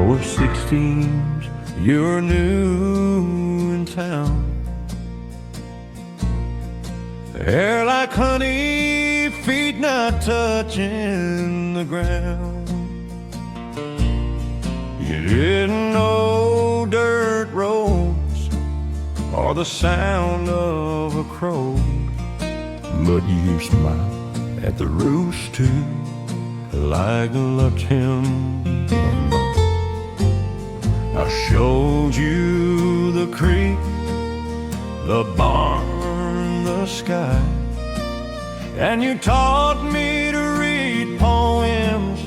You're 16, you're new in town. Hair like honey, feet not touching the ground. You didn't know dirt roads or the sound of a crow, but you smiled at the roost too, like I loved him. I showed you the creek, the barn, the sky, and you taught me to read poems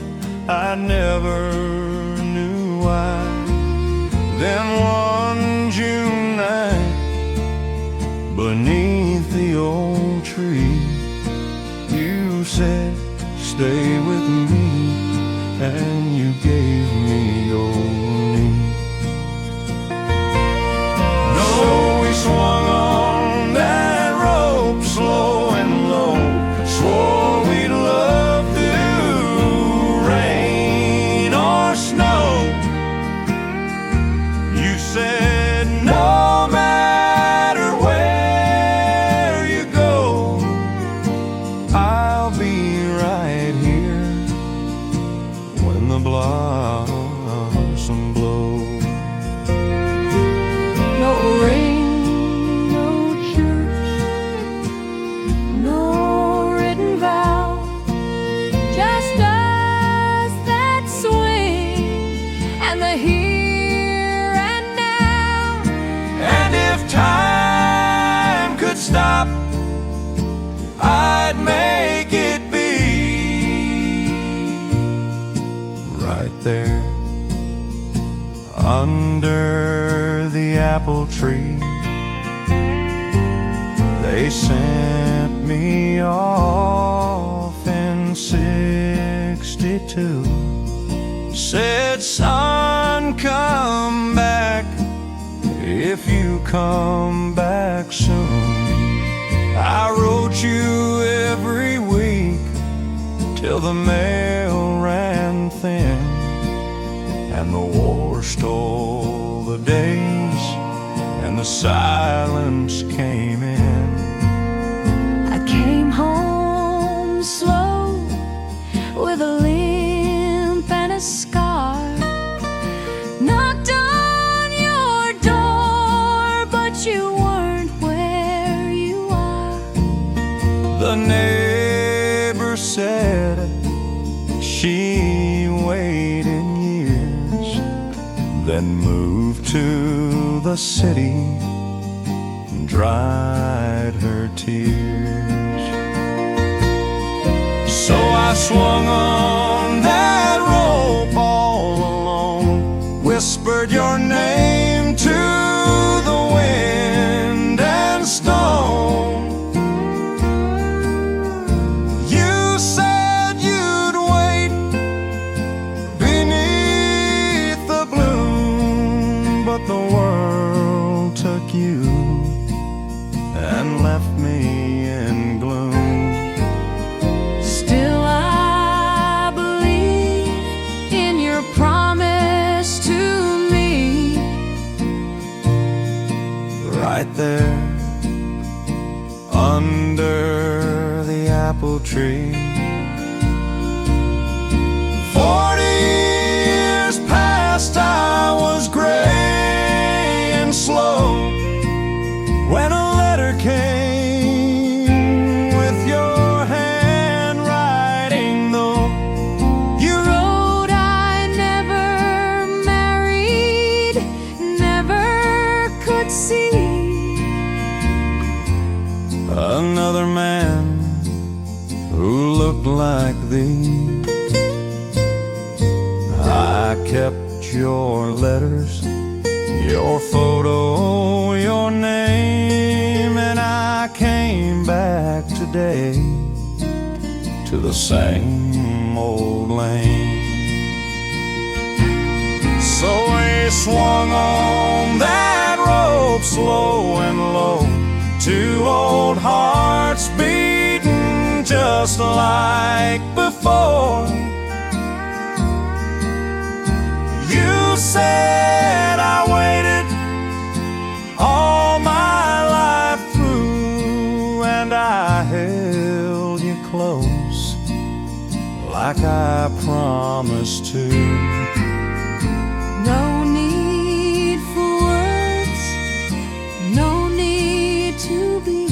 I never knew why. Then one June night, beneath the old tree, you said, "Stay with me," and you gave me your knee. So we swung on that rope, slow and low, swore we'd love through rain or snow. You said, "No matter where you go, I'll be right here when the blossom blows." No ring, no church, no written vow, just us that swing and the here and now. And if time could stop, I'd make it be right there under the apple tree. They sent me off in '62. Said, "Son, come back if you come back soon." I wrote you every week till the mail ran thin, and the war stole the days, and the silence came in. I came home slow with a limp and a scar. Knocked on your door, but you weren't where you are. The neighbor said she waited years, then moved to the city and dried her tears. So I swung on that rope all alone, whispered your name to the wind and stone. You said you'd wait beneath the bloom, but the world took you and left me in gloom. Still I believe in your promise to me. Right there under the apple tree. 40 years past, I was gray and slow when a letter came with your handwriting, though. You wrote, "I never married, never could see Another man who looked like thee." I kept your letters, your photo, your name, and I came back today to the same old lane. So we swung on that rope, slow and low, two old hearts beating just like before. You promise to. No need for words, no need to be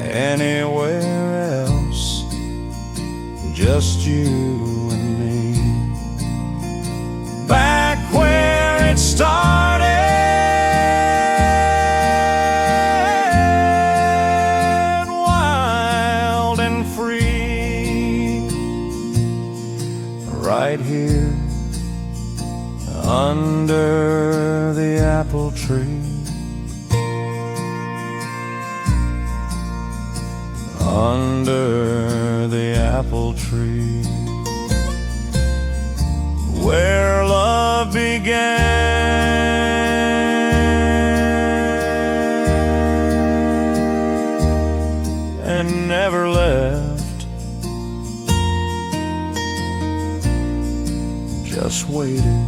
anywhere else, just you and me. Back where it started, wild and free, right here under the apple tree. Under the apple tree, where love began and never left, just waited.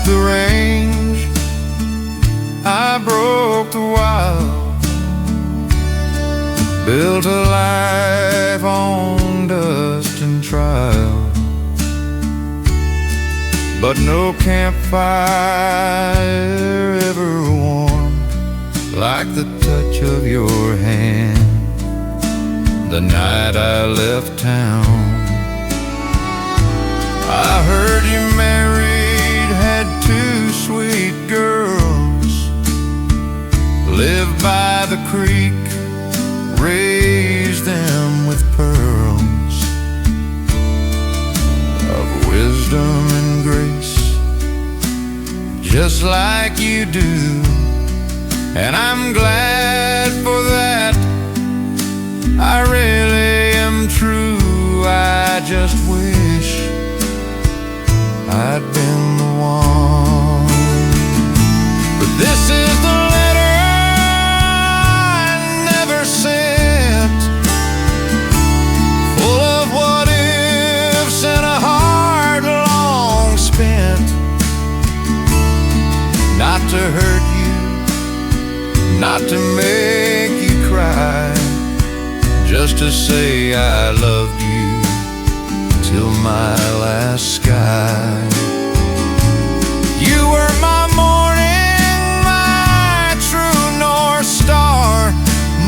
The range, I broke the wild, built a life on dust and trial, but no campfire ever warmed like the touch of your hand the night I left town. I heard you married, had two sweet girls, lived by the creek, raised them with pearls of wisdom and grace, just like you do, and I'm glad for that. I really am true. I just wish I'd been the one. But this is the letter I never sent, full of what ifs and a heart long spent. Not to hurt you, not to make you cry, just to say I loved you till my last sky. You were my morning, my true north star.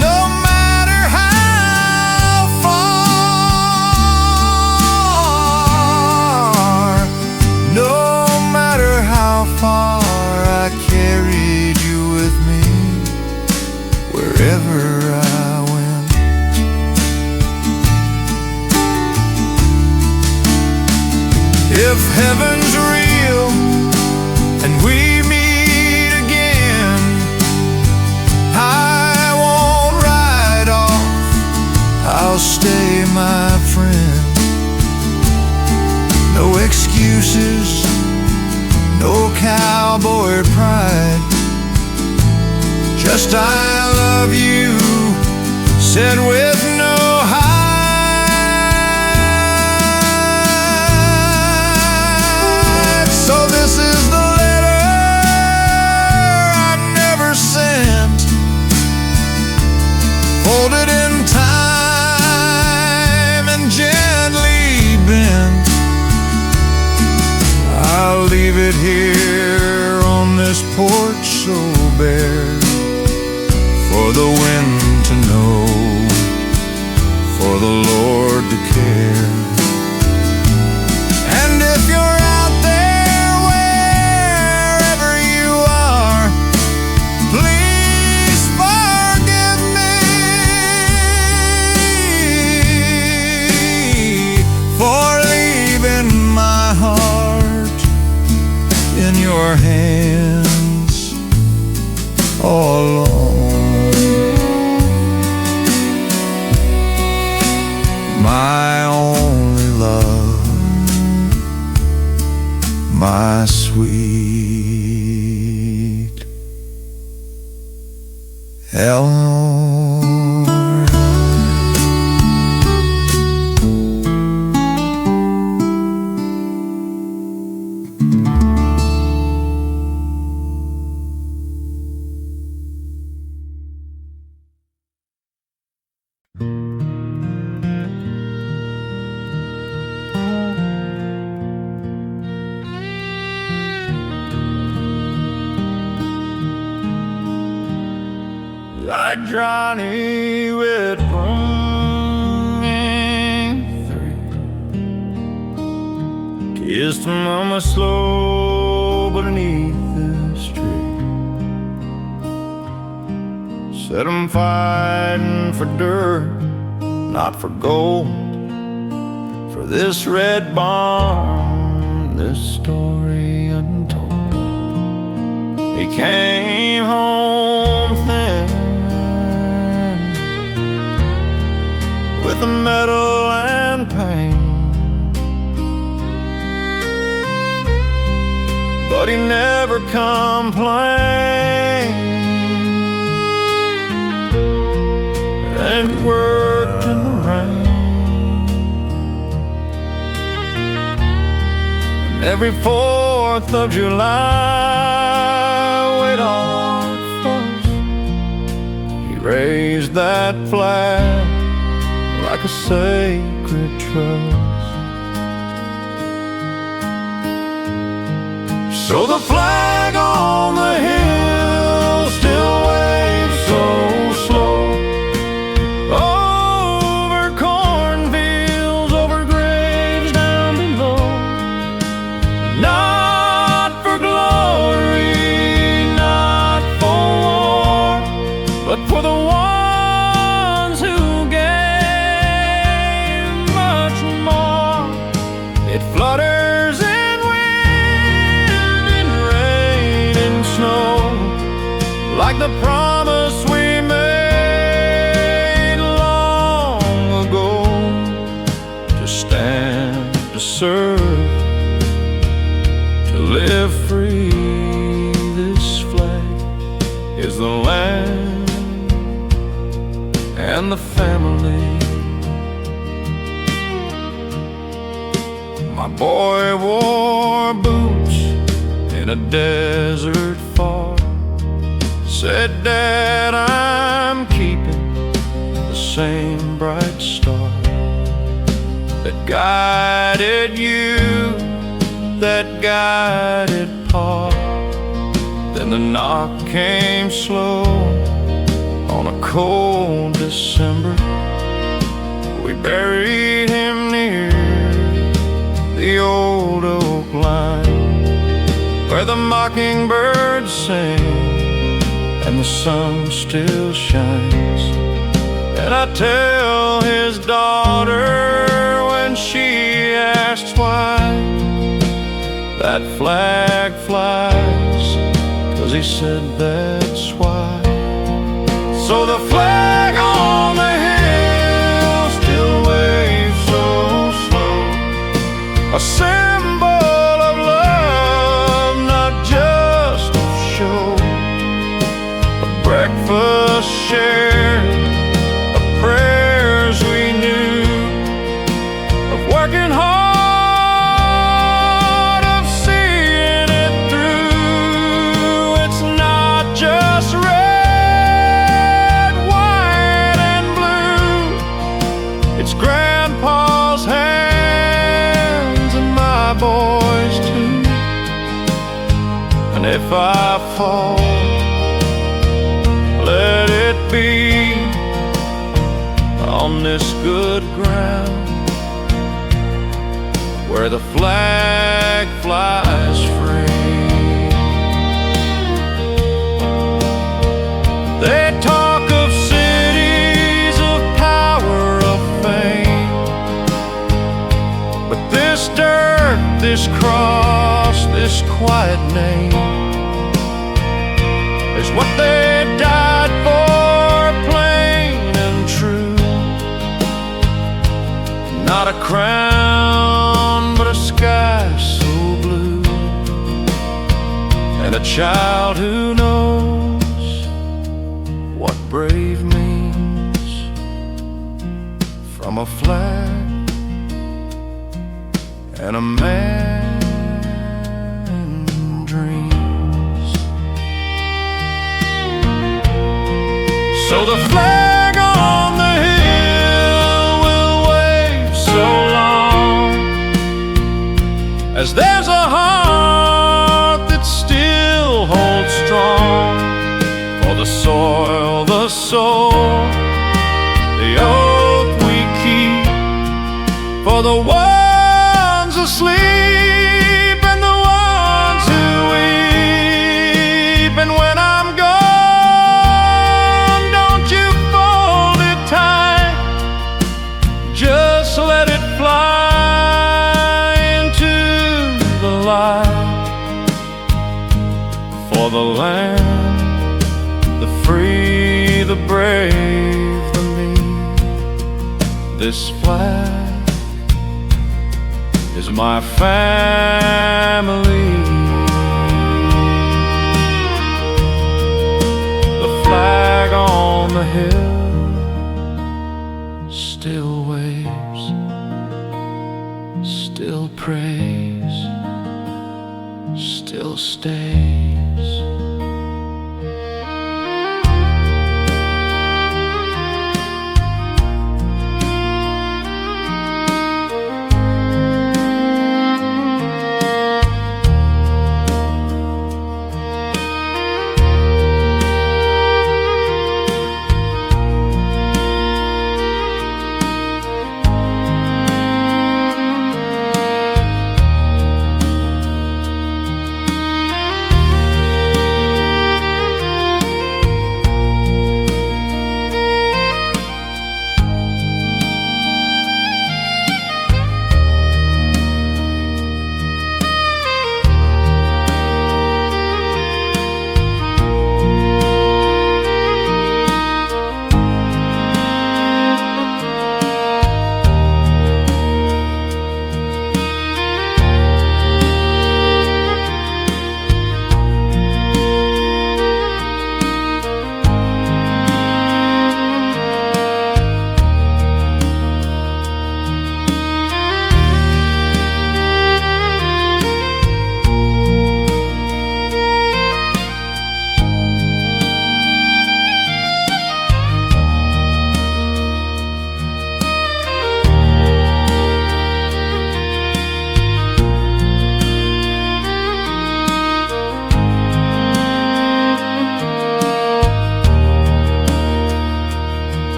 No matter how far, no matter how far, I carried you with me wherever I went. If heaven's real just I love you, said with no hide. So this is the letter I never sent, folded in time and gently bent. I'll leave it here on this porch so bare, for the wind to know, for the Lord to care. And if you're out there, wherever you are, please forgive me for leaving my heart in your hands all alone. My only love, my sweet Eleanor. Like Johnny with running three, kissed mama slow beneath this tree, said I'm fighting for dirt, not for gold, for this red barn, this story untold. He came home thin, with the metal and pain, but he never complained, and worked in the rain. And every 4th of July, wait on first, he raised that flag like a sacred trust. So the flag on the hill still waves so slow, over cornfields, over graves down below. Not for glory, not for war, but for the ones who flutters in wind and rain and snow, like the promise we made long ago, to stand, to serve, to live free. This flag is the land and the family. My boy wore boots in a desert far, said, Dad, I'm keeping the same bright star that guided you, that guided Pa. Then the knock came slow on a cold December. We buried him near the old oak line, where the mockingbirds sing and the sun still shines. And I tell his daughter when she asks why that flag flies, 'cause he said that's why. So the flag on the hill still waves so slow, a symbol of love, not just of show, a breakfast share of prayers we knew, of working hard, of seeing it through. It's not just red, white, and blue. It's Grandpa's hands and my boys too. And if I fall, let it be on this good ground where the flag flies free. They talk of cities, of power, of fame, but this dirt, this cross, this quiet name is what they died for, plain and true. Not a crown, but a sky so blue, and a child who knows what brave means from a flag and a man dreams. So the flag on the hill will wave so long as there's a heart that still holds strong for the soil, the soul, the oath we keep, for the ones asleep and the ones who weep. And when I'm gone, don't you fold it tight, just let it fly into the light. For the land, the free, the brave, the meek, this flag is my family. The flag on the hill still waves, still prays, still stays.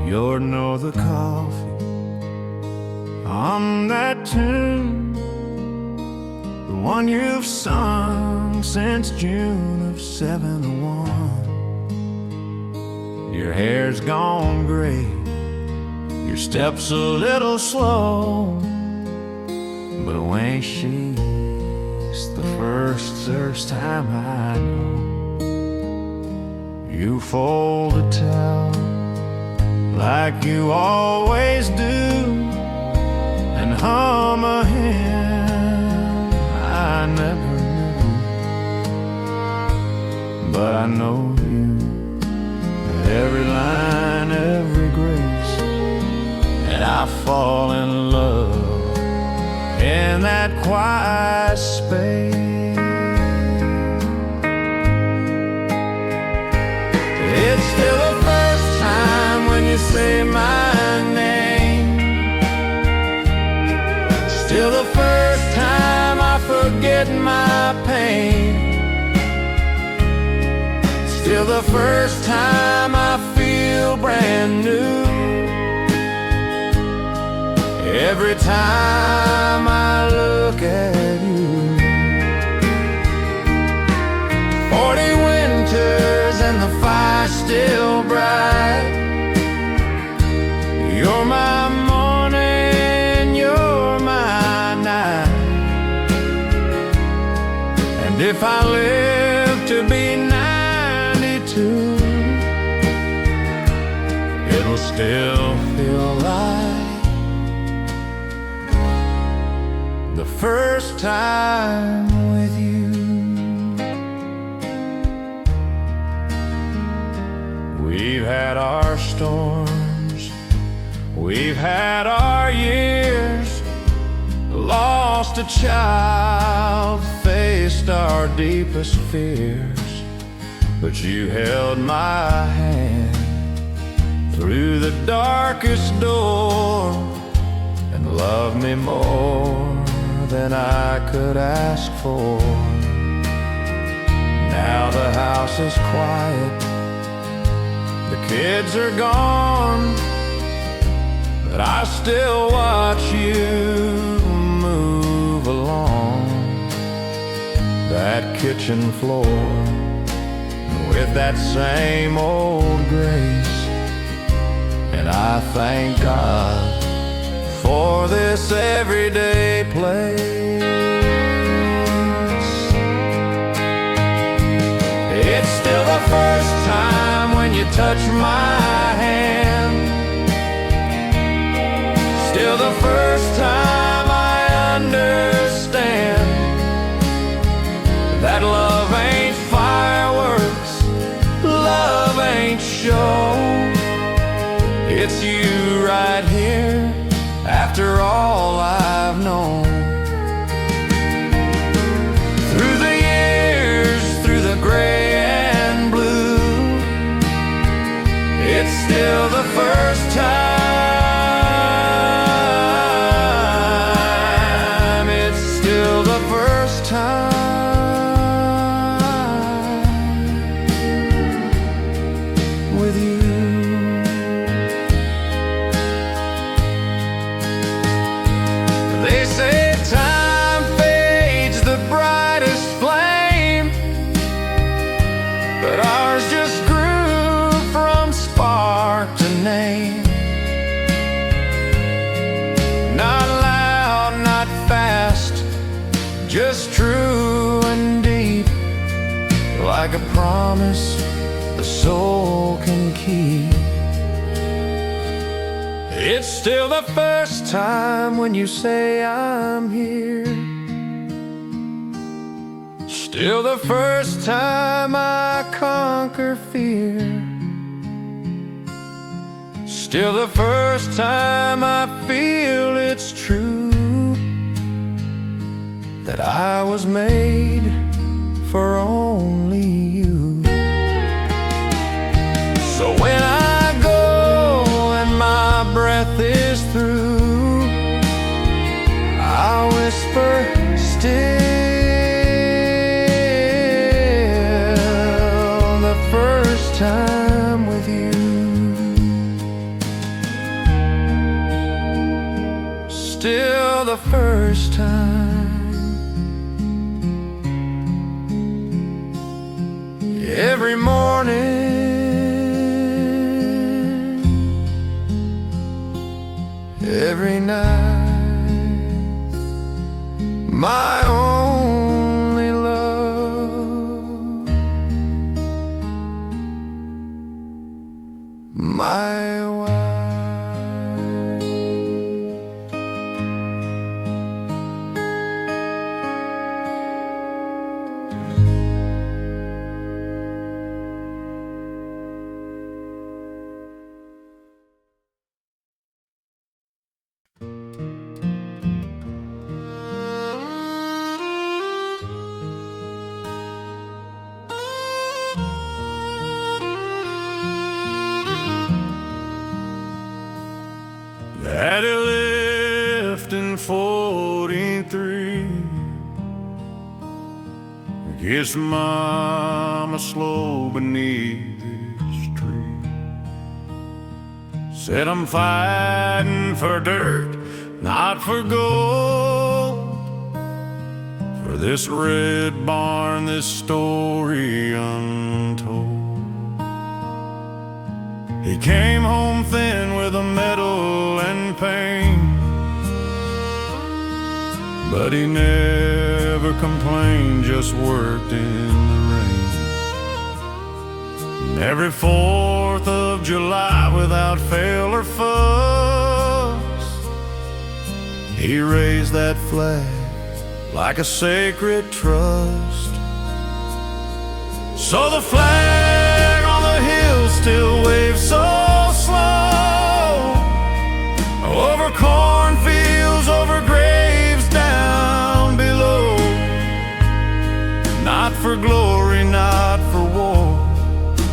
You're no the coffee on that tune, the one you've sung since June of '71. Your hair's gone gray, your step's a little slow, but when she's the first time I know, you fold a towel like you always do, and hum a hymn I never knew. But I know you, every line, every grace, and I fall in love in that quiet space. It's still the first time when you say my name, still the first time I forget my pain, still the first time I feel brand new, every time I look at you. 40 winters and the fire's still bright. You're my morning, you're my night. And if I live to be 92, it'll still feel like the first time with you. We've had our storms, we've had our years, lost a child, faced our deepest fears, but you held my hand through the darkest door and loved me more than I could ask for. Now the house is quiet, the kids are gone, but I still watch you move along that kitchen floor with that same old grace. And I thank God for this everyday place. It's still the first time when you touch my hand, still the first time I understand that love ain't fireworks, love ain't show. It's you right here after all I've known. Through the years, through the gray and blue, it's still the first time. It's still the first time with you. They say time fades the brightest flame, but ours just grew from spark to name. Not loud, not fast, just true and deep, like a promise the soul can keep. It's still the first time when you say I'm here, still the first time I conquer fear, still the first time I feel it's true that I was made for only you. So when I go and my breath is through, I'll whisper still the first time with you, still the first time Kissed Mama slow beneath this tree. Said I'm fighting for dirt, not for gold. For this red barn, this story untold. He came home thin with a medal and pain, but he never complained, just worked in the rain. And every 4th of July, without fail or fuss, he raised that flag like a sacred trust. So the flag on the hill still waves so slow, over cornfields, over graves down below. Not for glory, not for war,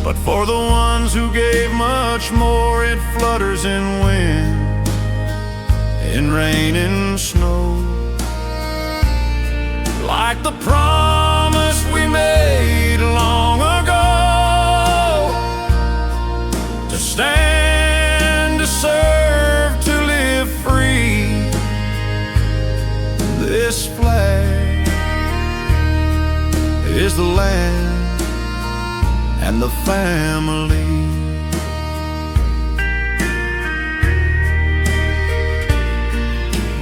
but for the ones who gave much more. It flutters in wind, in rain and snow, like the promise we made long ago, to stand, to serve, to live free. This flag is the land and the family.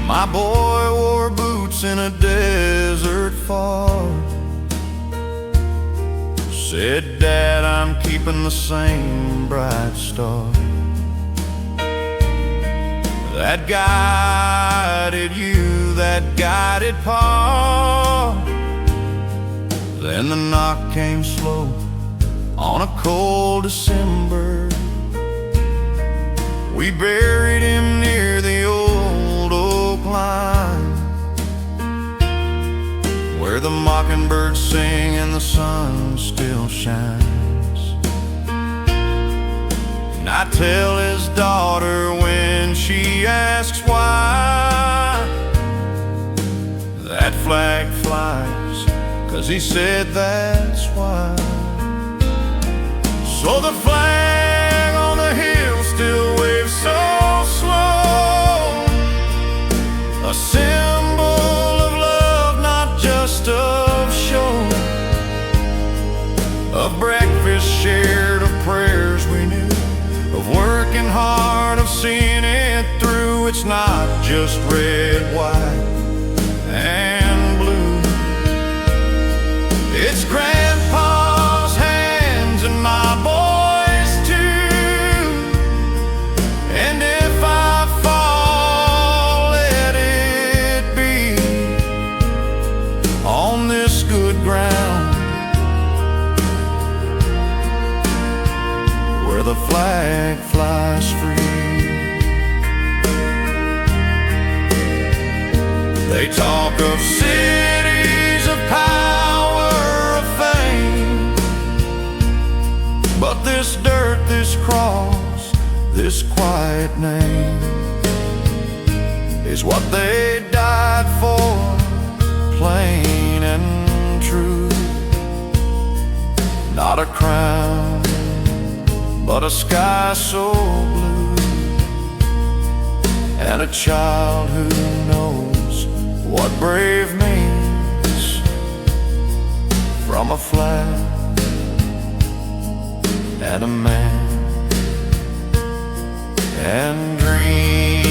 My boy wore boots in a desert far. Said, Dad, I'm keeping the same bright star that guided you, that guided Pa. Then the knock came slow on a cold December. We buried him near the old oak line, where the mockingbirds sing and the sun still shines. And I tell his daughter when she asks why that flag flies, 'cause he said that's why. So the flag on the hill still waves so slow, a symbol of love, not just of show, of breakfast shared, of prayers we knew, of working hard, of seeing it through. It's not just red, white, and blue. It's Grandpa's hands and my boys too. And if I fall, let it be on this good ground, where the flag flies free. They talk of cities of power, of fame, but this dirt, this cross, this quiet name is what they died for, plain and true. Not a crown, but a sky so blue, and a child who knows what brave means, from a flag and a man and dreams.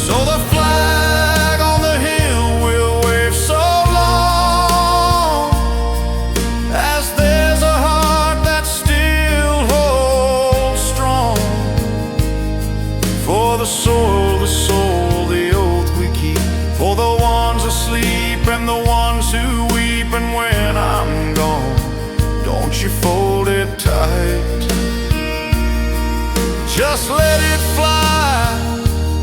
So the flag on the hill will wave so long as there's a heart that still holds strong, for the soul, the oath we keep, for the ones asleep and the ones who weep. And when I'm gone, don't you fold it tight, just let it fly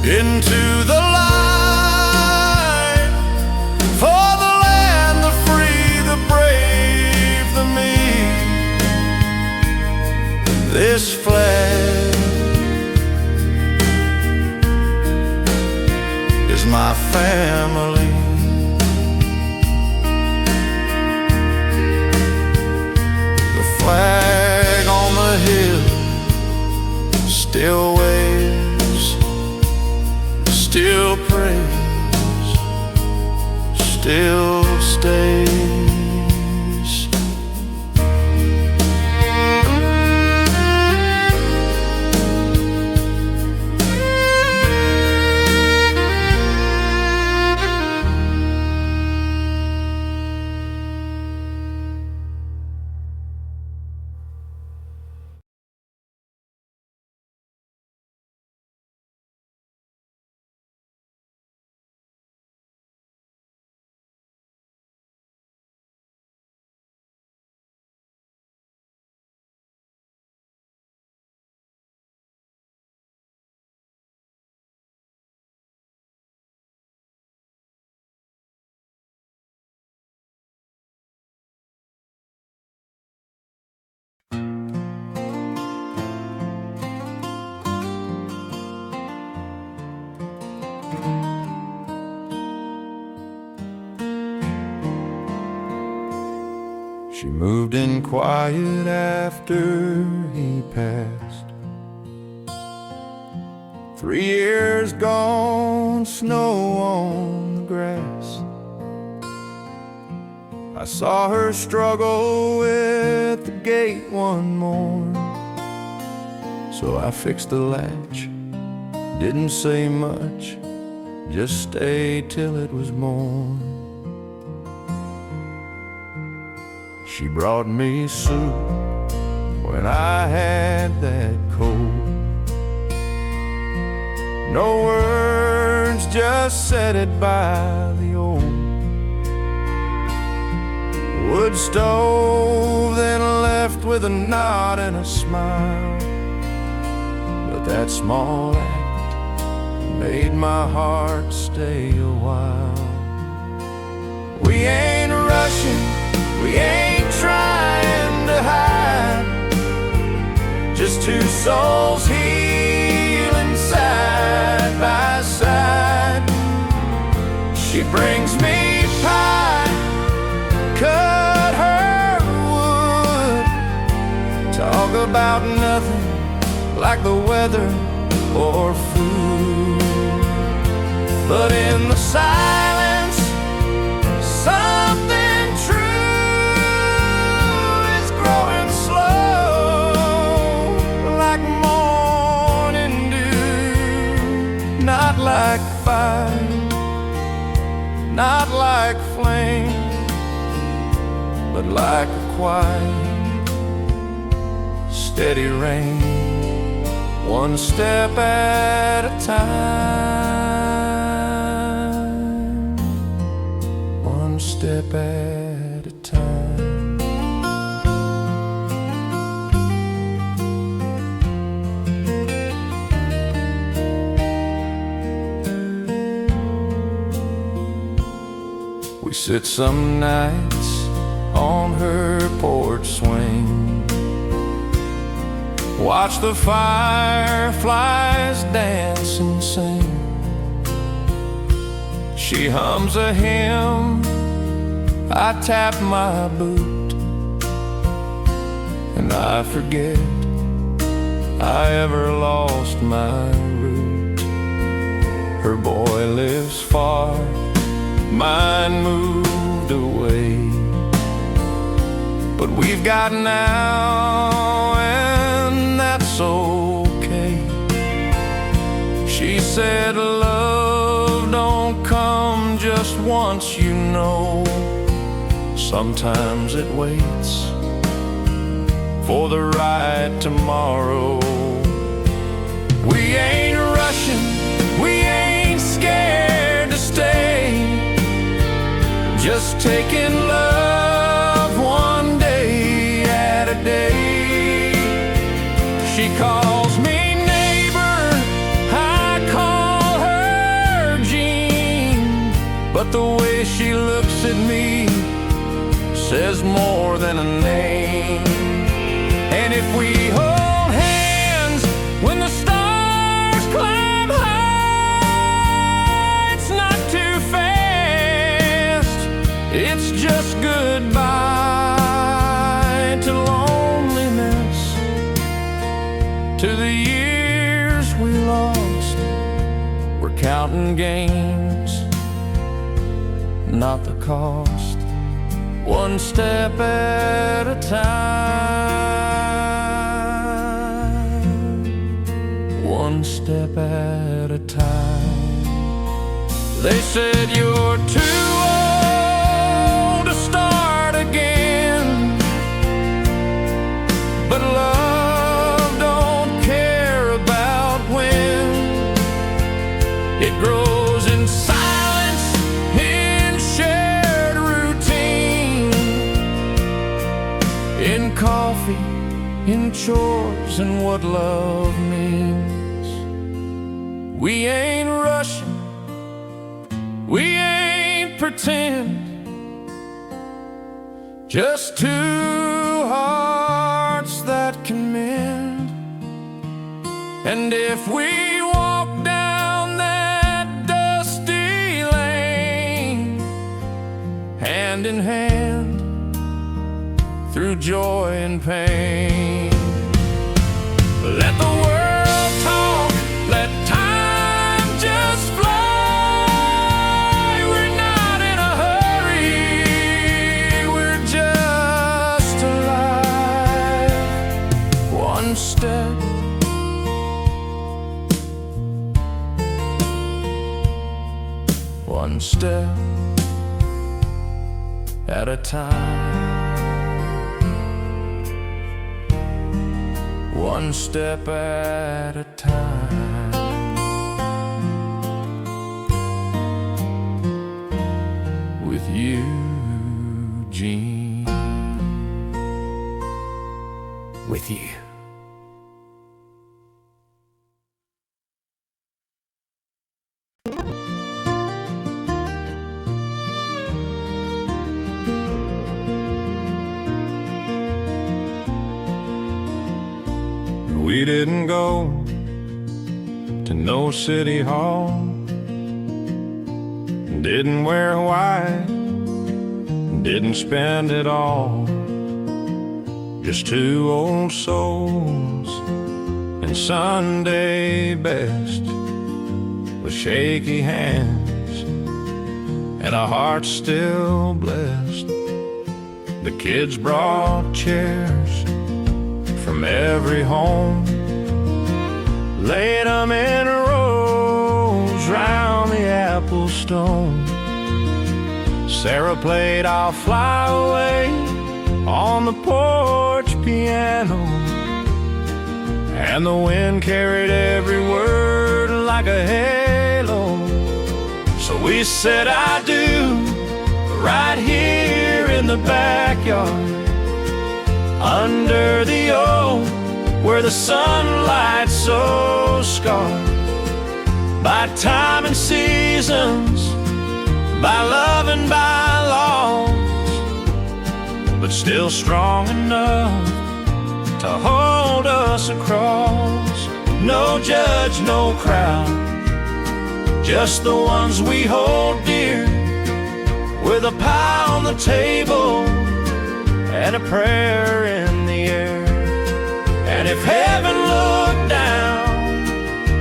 into the light, for the land, the free, the brave, the meek. This flag is my family. The flag on the hill still waves, still prays, still stays. She moved in quiet after he passed. 3 years gone, snow on the grass. I saw her struggle with the gate one morn, so I fixed the latch, didn't say much, just stayed till it was morn. She brought me soup when I had that cold. No words, just said it by the old wood stove, then left with a nod and a smile. But that small act made my heart stay a while. We ain't rushing, we ain't trying to hide, just two souls healing side by side. She brings me pie, cut her wood, talk about nothing like the weather or food. But in the silence, something true is growing slow, like morning dew, not like fire, not like flame, but like a quiet, steady rain, one step at a time, one step at a time. We sit some nights on her porch swing, watch the fireflies dance and sing. She hums a hymn, I tap my boot, and I forget I ever lost my route. Her boy lives far, mine moved away, but we've got now, and that's okay. She said love don't come just once, you know. Sometimes it waits for the right tomorrow. We ain't rushing, we ain't scared to stay, just taking love one day at a day. She calls me neighbor, I call her Jean, but the way she looks at me says more than a name. And if we hold hands when the stars climb high, it's not It's just goodbye to loneliness, to the years we lost. We're counting gains, not the cost. One step at a time, one step at a time. They said you're too old to start again, but love don't care about when. It grows in silence, in shared routine, in coffee, in chores, and what love means. We ain't rushing, we ain't pretend, just two hearts that can mend. And if we walk down that dusty lane, hand in hand, through joy and pain, let the world talk, let time just fly. We're not in a hurry, we're just alive. One step, one step at a time. One step at a time. With you, Gene. With you. We didn't go to no city hall, didn't wear white, didn't spend it all. Just two old souls in Sunday best, with shaky hands and our hearts still blessed. The kids brought chairs from every home, laid them in rows round the apple stone. Sarah played I'll Fly Away on the porch piano, and the wind carried every word like a halo. So we said I do right here in the backyard, under the oak, where the sunlight's so scarred by time and seasons, by love and by loss, but still strong enough to hold us across. No judge, no crowd, just the ones we hold dear, with a pie on the table and a prayer in the air. And if heaven looked down,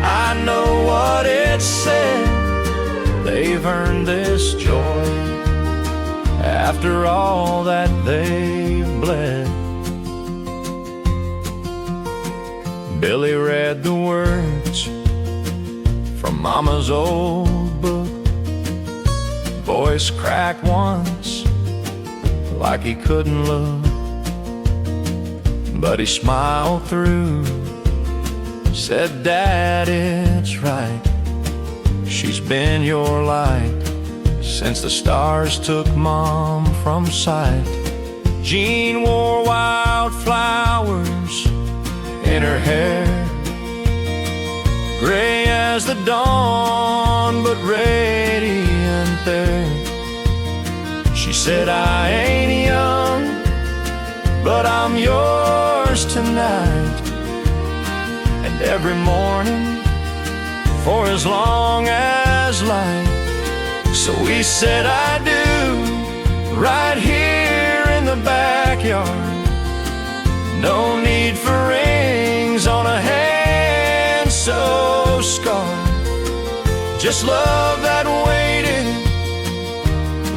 I know what it said: they've earned this joy after all that they've bled. Billy read the words from Mama's old book, voice cracked once like he couldn't look, but he smiled through, said, Dad, it's right. She's been your light since the stars took Mom from sight. Jean wore wildflowers in her hair, gray as the dawn, but radiant there. She said, I ain't young, but I'm yours tonight, and every morning for as long as life. So we said, I do right here in the backyard. No need for rings on a hand so scarred. Just love that waited,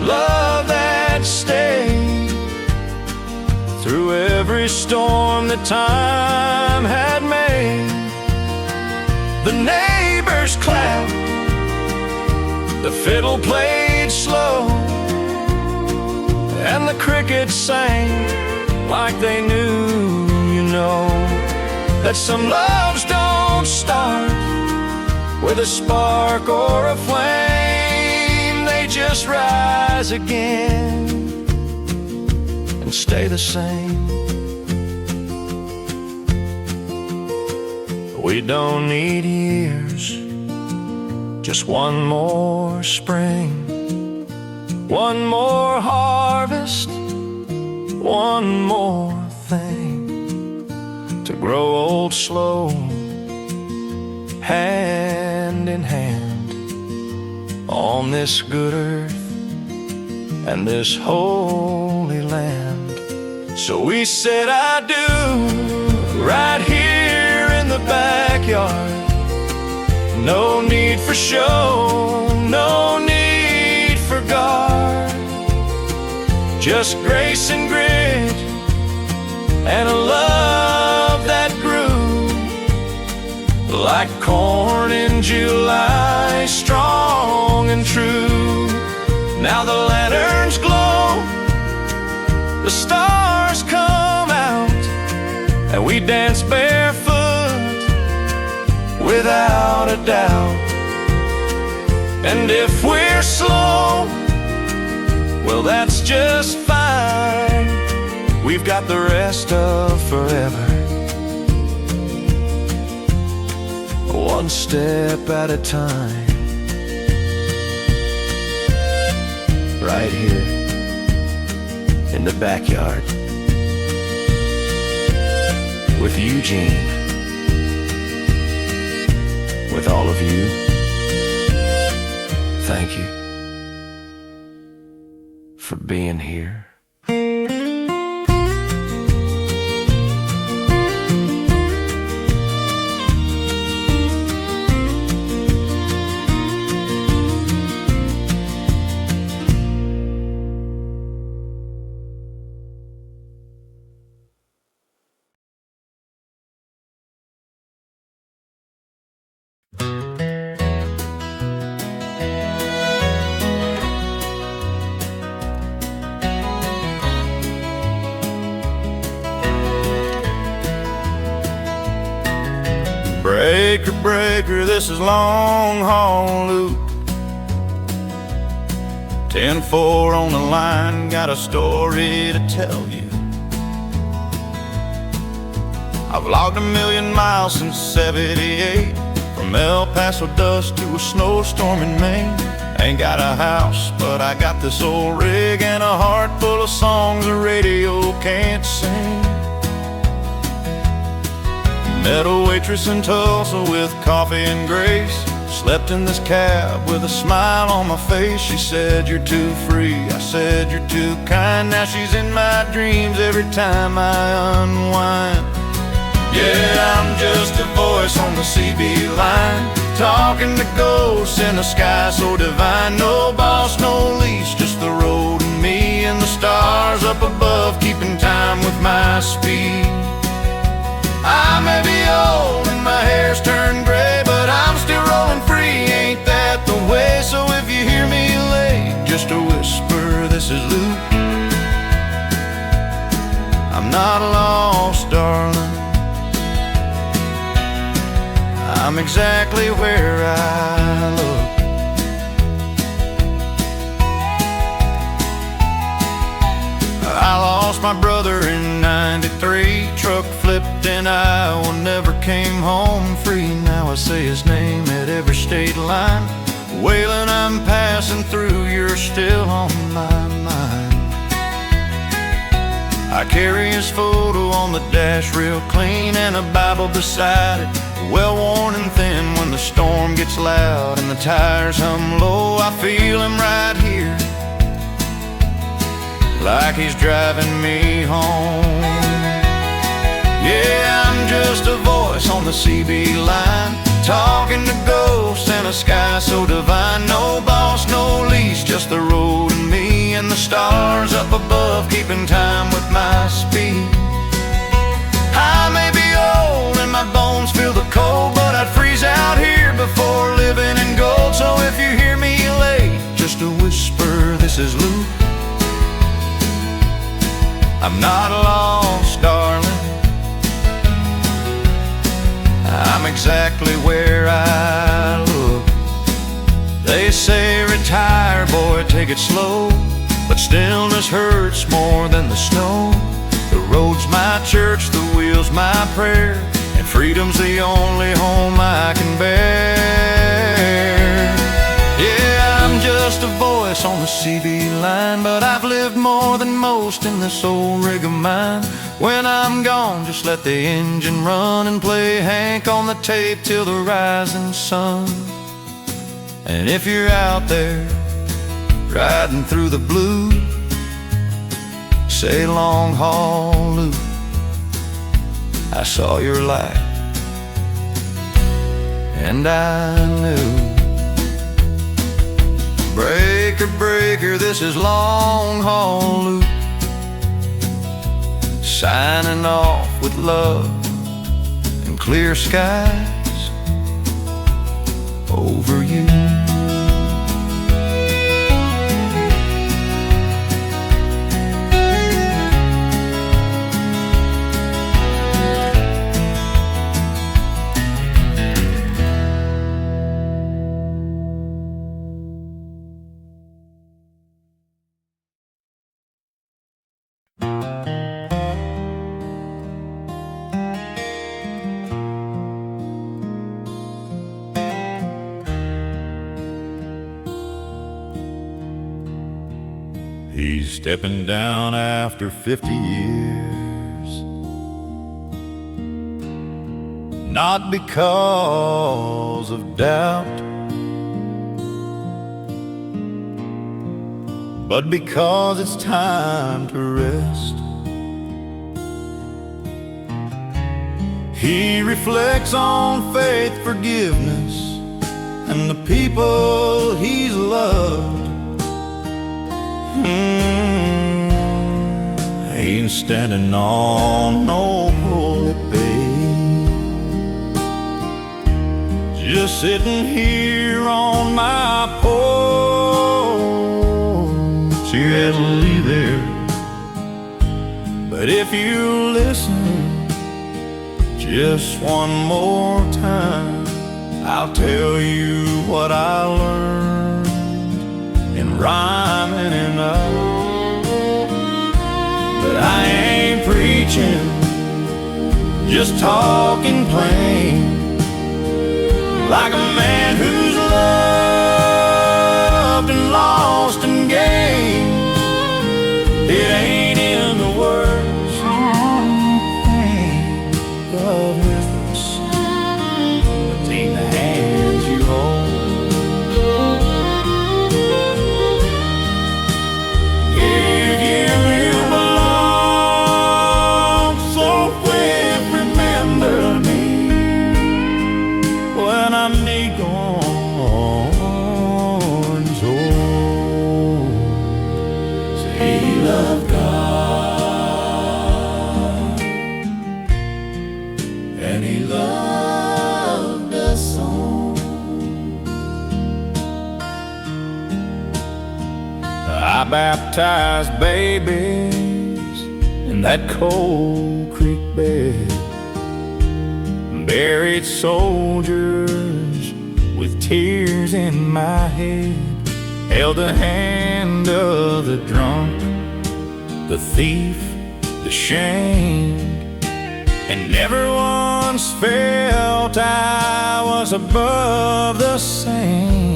love that stayed through every storm that time had made. The neighbors clapped, the fiddle played slow, and the crickets sang like they knew, you know, that some loves don't start with a spark or a flame. They just rise again and stay the same. We don't need years, just one more spring, one more harvest, one more thing to grow old slow, hand in hand on this good earth and this holy land. So we said I do right here in the backyard. No need for show, no need for guard, just grace and grit and a love that grew like corn in July, strong and true. Now the lanterns glow, the stars come out, and we dance barefoot without a doubt. And if we're slow, well, that's just fine. We've got the rest of forever, one step at a time. Right here in the backyard with Eugene, with all of you. Thank you for being here. Breaker, breaker, this is long haul loop. 10-4 on the line, got a story to tell you. I've logged 1,000,000 miles since '78, from El Paso dust to a snowstorm in Maine. Ain't got a house, but I got this old rig and a heart full of songs the radio can't sing. Met a waitress in Tulsa with coffee and grace. Slept in this cab with a smile on my face. She said, "You're too free." I said, "You're too kind." Now she's in my dreams every time I unwind. Yeah, I'm just a voice on the CB line, talking to ghosts in a sky so divine. No boss, no leash, just the road and me, and the stars up above keeping time with my speed. I may be old and my hair's turned gray, but I'm still rolling free, ain't that the way? So if you hear me late, just a whisper, this is Luke. I'm not lost, darling, I'm exactly where I look. I lost my brother in '93, truck flipped in Iowa, never came home free. Now I say his name at every state line. Waylon, I'm passing through, you're still on my mind. I carry his photo on the dash real clean, and a Bible beside it, well worn and thin. When the storm gets loud and the tires hum low, I feel him right here like he's driving me home. Yeah, I'm just a voice on the CB line, talking to ghosts in a sky so divine. No boss, no leash, just the road and me, and the stars up above keeping time with my speed. I may be old and my bones feel the cold, but I'd freeze out here before living in gold. So if you hear me late, just a whisper, this is Luke. I'm not lost, darling, I'm exactly where I look. They say retire, boy, take it slow, but stillness hurts more than the snow. The road's my church, the wheel's my prayer, and freedom's the only home I can bear. Yeah, I'm just a voice on the CB line, but I've lived more than most in this old rig of mine. When I'm gone, just let the engine run and play Hank on the tape till the rising sun. And if you're out there riding through the blue, say long haul Luke, I saw your light and I knew. Breaker, breaker, this is long haul Luke, signing off with love and clear skies over you. He's stepping down after 50 years, not because of doubt, but because it's time to rest. He reflects on faith, forgiveness, and the people he's loved. Ain't standing on no pulpit, just sitting here on my porch. You had to leave there, but if you listen just one more time, I'll tell you what I learned in rhyming enough. But I ain't preaching, just talking plain, like a man who's loved and lost and gained. It ain't in the words of lips, but in the hands you hold. I baptized babies in that cold creek bed, buried soldiers with tears in my head, held the hand of the drunk, the thief, the shamed, and never once felt I was above the same.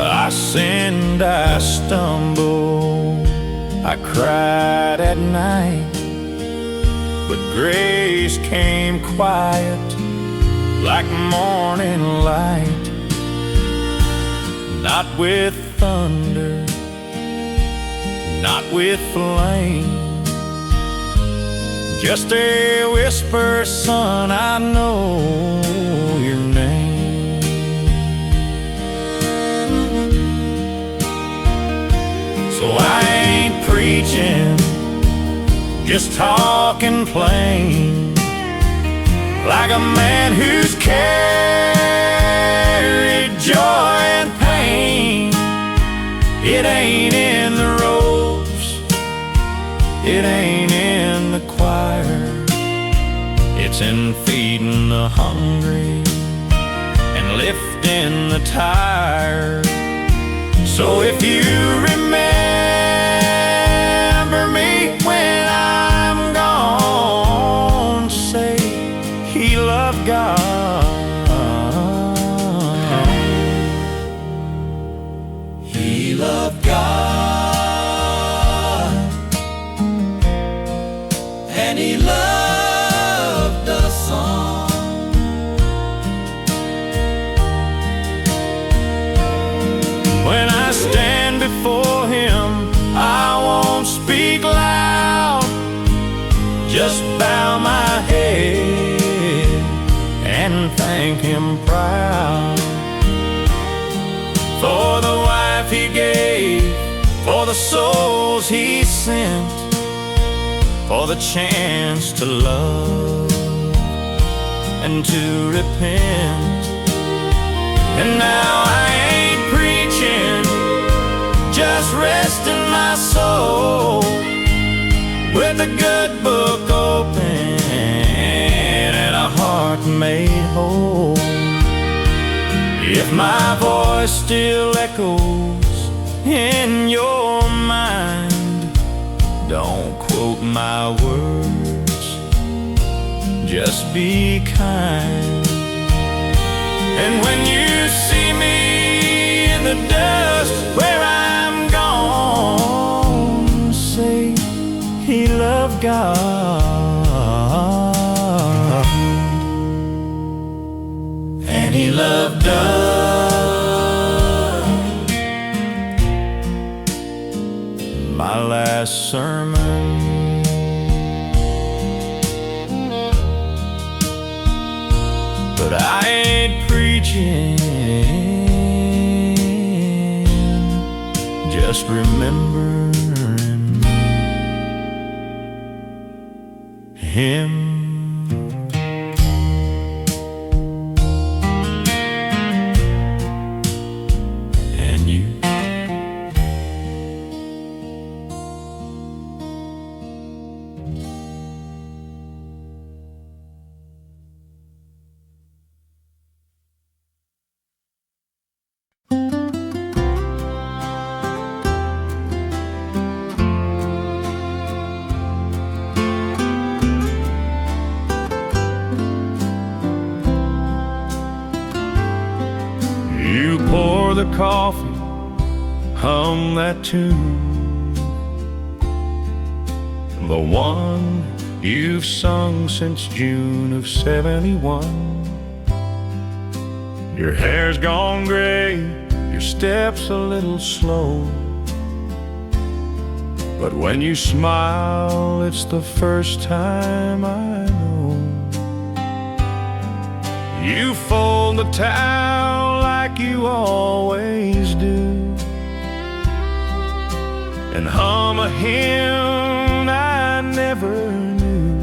I sinned, I stumbled, I cried at night, but grace came quiet like morning light. And not with thunder, not with flame, just a whisper, son, I know your name. So I ain't preaching, just talking plain, like a man who's carried joy and pain. It ain't in the ropes, it ain't in the choir, it's in feeding the hungry and lifting the tired. So if you remember me when I'm gone, say he loved God. He loved God, and he loved us all. When I stand before him, I won't speak loud, just bow my head and thank him proud for the wife he gave, for the souls he sent, for the chance to love and to repent. And now I ain't preaching, just resting my soul with a good book open and a heart made whole. If my voice still echoes in your mind, don't quote my words, just be kind. And when you see me in the dust where I'm gone, say he loved God, and he loved us. My last sermon, but I ain't preaching, just remembering him. And you. You pour the coffee, hum that tune, the one you've sung since June of '71. Your hair's gone gray, your step's a little slow, but when you smile, it's the first time I know. You fold the towel like you always do, and hum a hymn I never knew.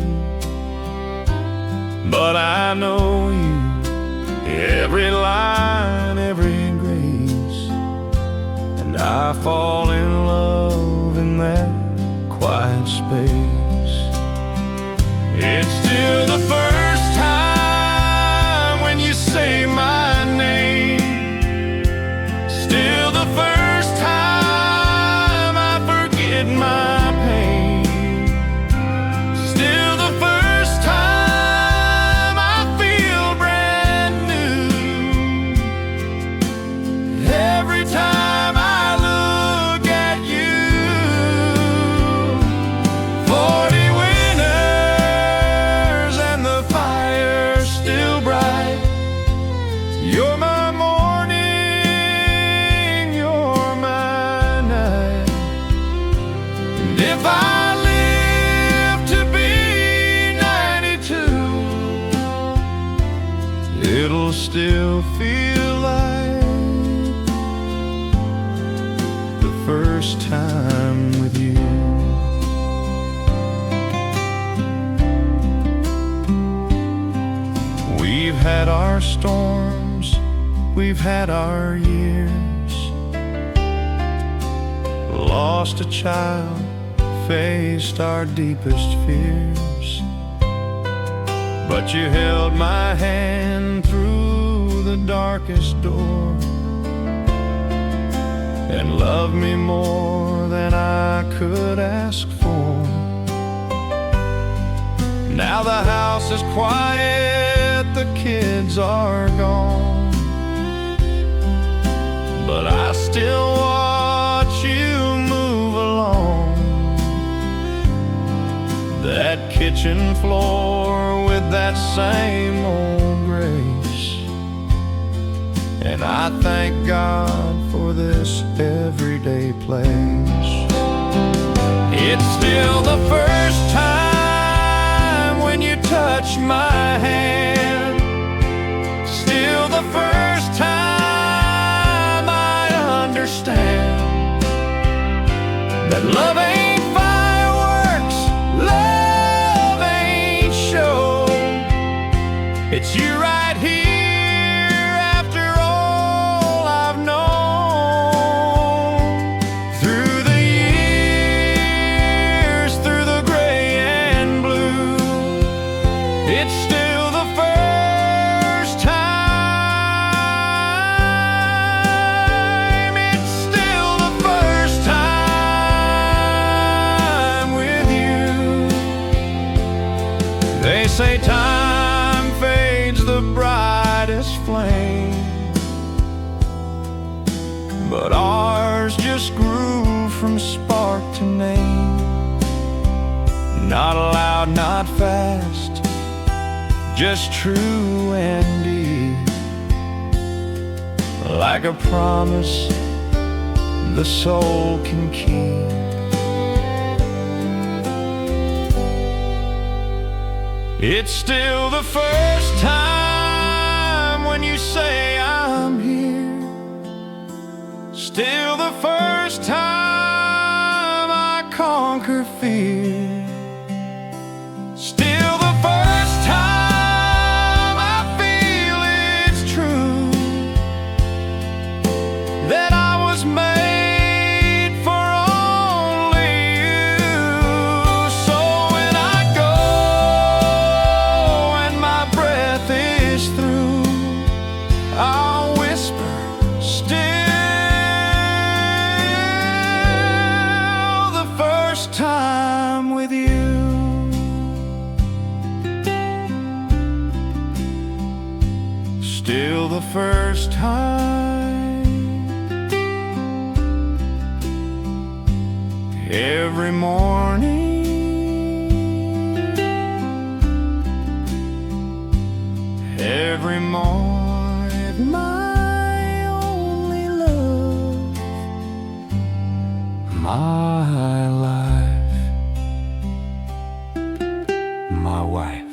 But I know you, every line, every grace, and I fall in love in that quiet space. It's still the first time when you say my name, still the first time I forget my pain, still the first time I feel brand new. Every time I look will still feel like the first time with you. We've had our storms, we've had our years, lost a child, faced our deepest fears. But you held my hand through the darkest door and loved me more than I could ask for. Now the house is quiet, the kids are gone, but I still watch you move along that kitchen floor with that same old grace. And I thank God for this everyday place. It's still the first time when you touch my hand, still the first time I understand that love ain't fireworks, love ain't show. It's you right here after all I've known. Through the years, through the gray and blue, it's still the first time. It's still the first time with you. They say time fades the brightest flame, but ours just grew from spark to name. Not loud, not fast, just true and deep, like a promise the soul can keep. It's still the first time when you say I'm here, still the first time I conquer fear, still the first time I feel it's true that I was made for only you. So when I go and my breath is through, I'll whisper, still the first time with you. Still the first time. Every morning, every morning, my only love, my life, my wife.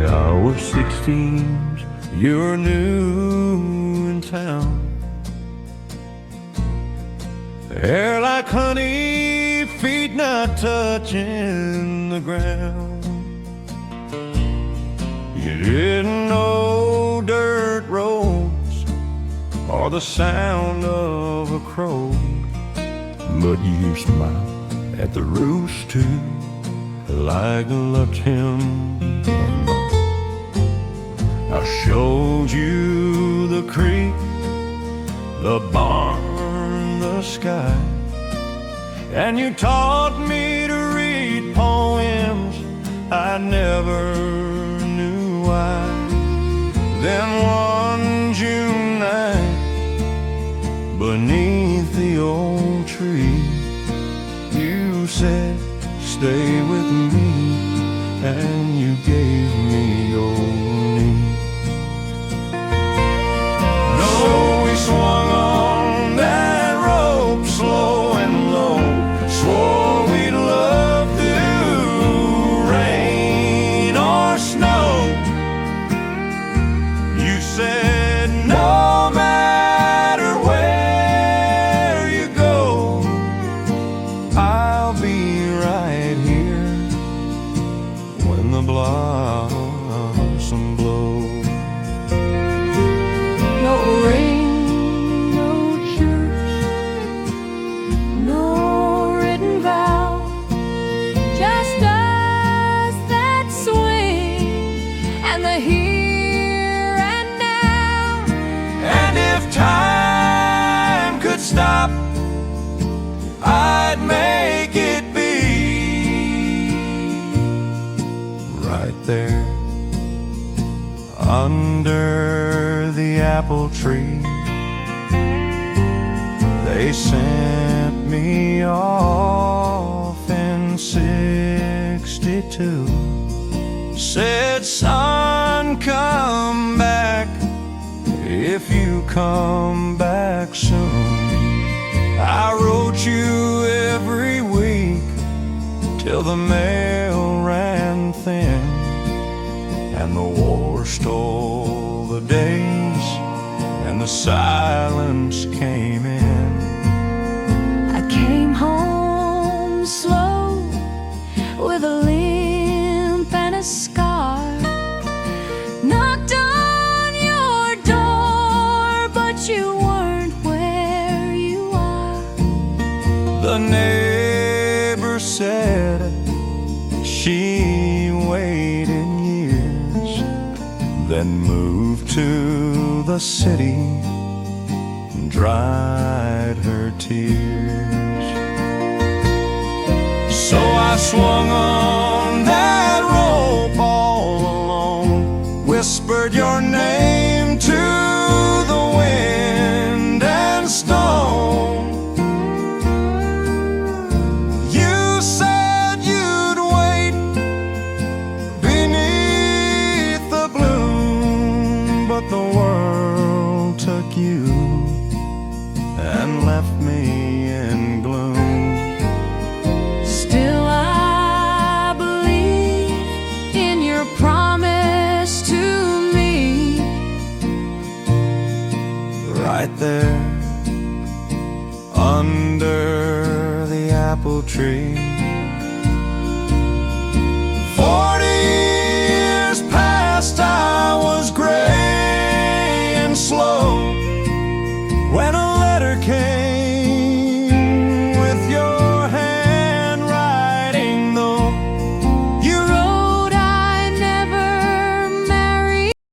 I was 16, you're new in town. Hair like honey, feet not touching the ground. You didn't know dirt roads or the sound of a crow, but you smiled at the rooster like I loved him. I showed you the creek, the barn, the sky, and you taught me to read poems I never knew why. Then one June night, beneath the old tree. You said, stay with me, and you gave me your knee. No, we swung on that rope, slow and low, swore we'd love through rain or snow. You said, no matter where you go, I'll be right here when the blossom blows. No ring, no church, no written vow, just us that swing and the here and now. And if time could stop, I'd make it be right there under the apple tree. They sent me off in '62. Said, son, come back if you come back soon. I wrote you every week till the mail ran thin, and the war stole the days, and the silence came in. I came home slow with a limp and a scar. Knocked on your door, but you weren't where you are. The neighbor said she waited years, then moved to the city and dried her tears. So I swung on that rope all alone, whispered your name to the wind and stone. You said you'd wait beneath the bloom, but the world took you and left me in gloom. Still I believe in your promise to me. Right there under the apple tree. 40 years past, I was gray and slow.